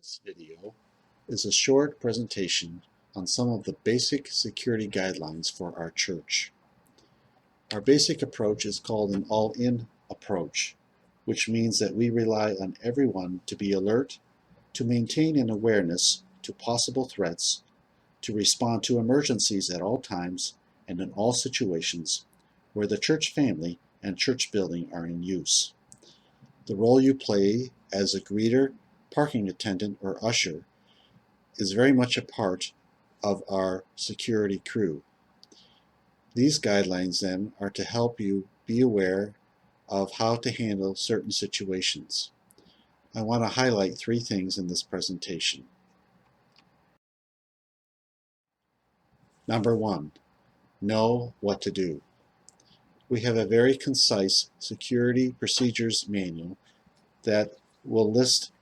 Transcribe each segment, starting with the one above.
This video is a short presentation on some of the basic security guidelines for our church. Our basic approach is called an all-in approach, which means that we rely on everyone to be alert, to maintain an awareness to possible threats, to respond to emergencies at all times and in all situations where the church family and church building are in use. The role you play as a greeter, parking attendant, or usher is very much a part of our security crew. These guidelines then are to help you be aware of how to handle certain situations. I want to highlight three things in this presentation. Number one, know what to do. We have a very concise security procedures manual that will list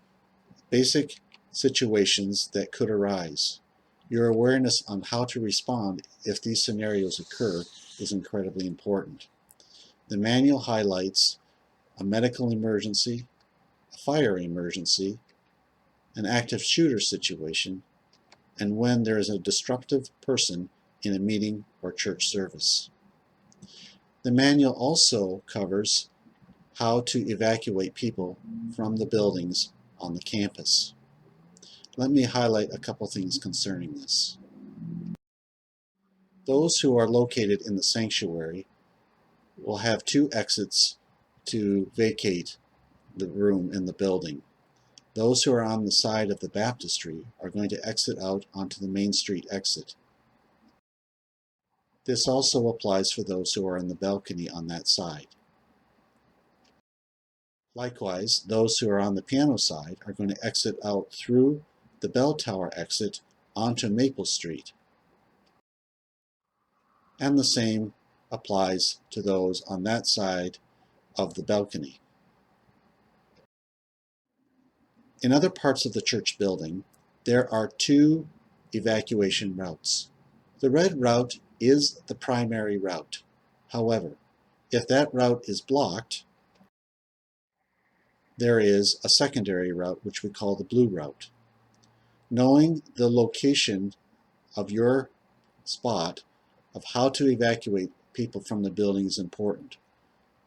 basic situations that could arise. Your awareness on how to respond if these scenarios occur is incredibly important. The manual highlights a medical emergency, a fire emergency, an active shooter situation, and when there is a disruptive person in a meeting or church service. The manual also covers how to evacuate people from the buildings on the campus. Let me highlight a couple things concerning this. Those who are located in the sanctuary will have two exits to vacate the room in the building. Those who are on the side of the baptistry are going to exit out onto the Main Street exit. This also applies for those who are in the balcony on that side. Likewise, those who are on the piano side are going to exit out through the bell tower exit onto Maple Street. And the same applies to those on that side of the balcony. In other parts of the church building, there are two evacuation routes. The red route is the primary route. However, if that route is blocked, there is a secondary route which we call the blue route. Knowing the location of your spot of how to evacuate people from the building is important.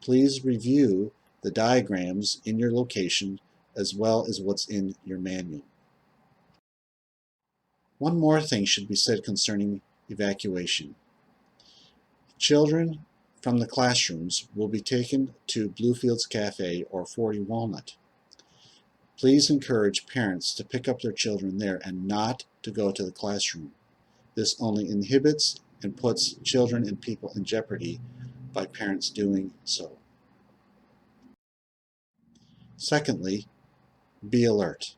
Please review the diagrams in your location as well as what's in your manual. One more thing should be said concerning evacuation. Children from the classrooms will be taken to Bluefields Cafe or 40 Walnut. Please encourage parents to pick up their children there and not to go to the classroom. This only inhibits and puts children and people in jeopardy by parents doing so. Secondly, be alert.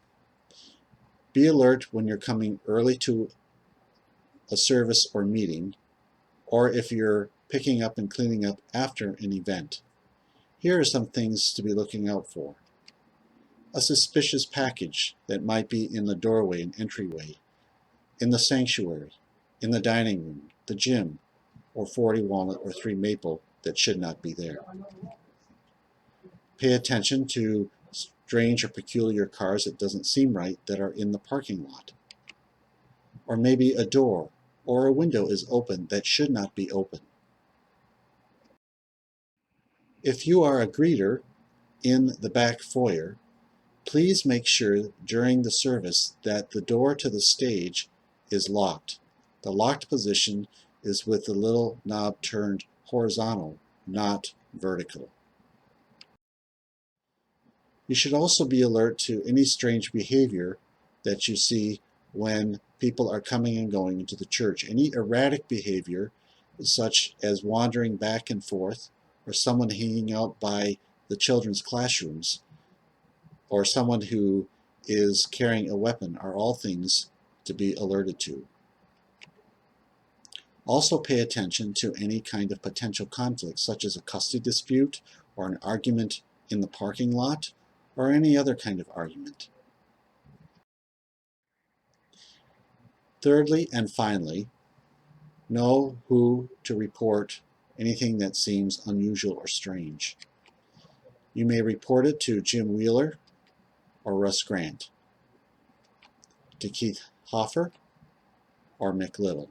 Be alert when you're coming early to a service or meeting, or if you're picking up and cleaning up after an event. Here are some things to be looking out for. A suspicious package that might be in the doorway and entryway, in the sanctuary, in the dining room, the gym, or 40 Walnut or 3 Maple that should not be there. Pay attention to strange or peculiar cars that doesn't seem right that are in the parking lot. Or maybe a door or a window is open that should not be open. If you are a greeter in the back foyer, please make sure during the service that the door to the stage is locked. The locked position is with the little knob turned horizontal, not vertical. You should also be alert to any strange behavior that you see when people are coming and going into the church. Any erratic behavior, such as wandering back and forth, or someone hanging out by the children's classrooms, or someone who is carrying a weapon, are all things to be alerted to. Also pay attention to any kind of potential conflict, such as a custody dispute or an argument in the parking lot, or any other kind of argument. Thirdly and finally, know who to report anything that seems unusual or strange. You may report it to Jim Wheeler or Russ Grant. to Keith Hoffer or Mick Little.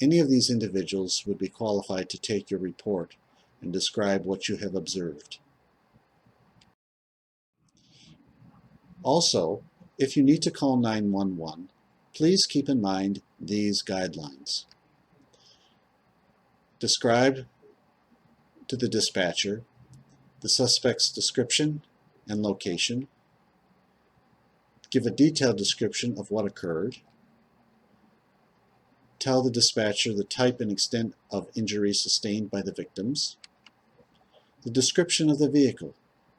Any of these individuals would be qualified to take your report and describe what you have observed. Also, if you need to call 911, please keep in mind these guidelines. Describe to the dispatcher the suspect's description and location. Give a detailed description of what occurred. Tell the dispatcher the type and extent of injuries sustained by the victims. The description of the vehicle,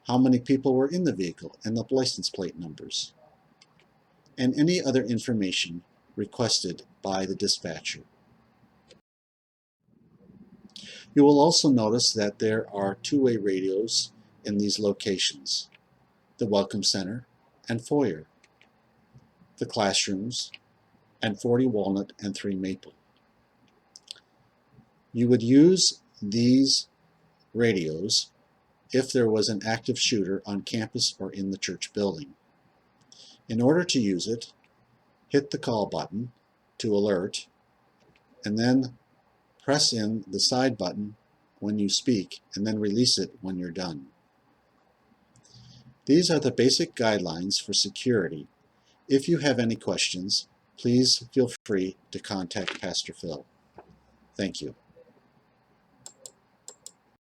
how many people were in the vehicle and the license plate numbers, and any other information requested by the dispatcher. You will also notice that there are two-way radios in these locations: the Welcome Center and Foyer, the classrooms, and 40 Walnut and 3 Maple. You would use these radios if there was an active shooter on campus or in the church building. In order to use it, hit the call button to alert, and then press in the side button when you speak, and then release it when you're done. These are the basic guidelines for security. If you have any questions, please feel free to contact Pastor Phil. Thank you.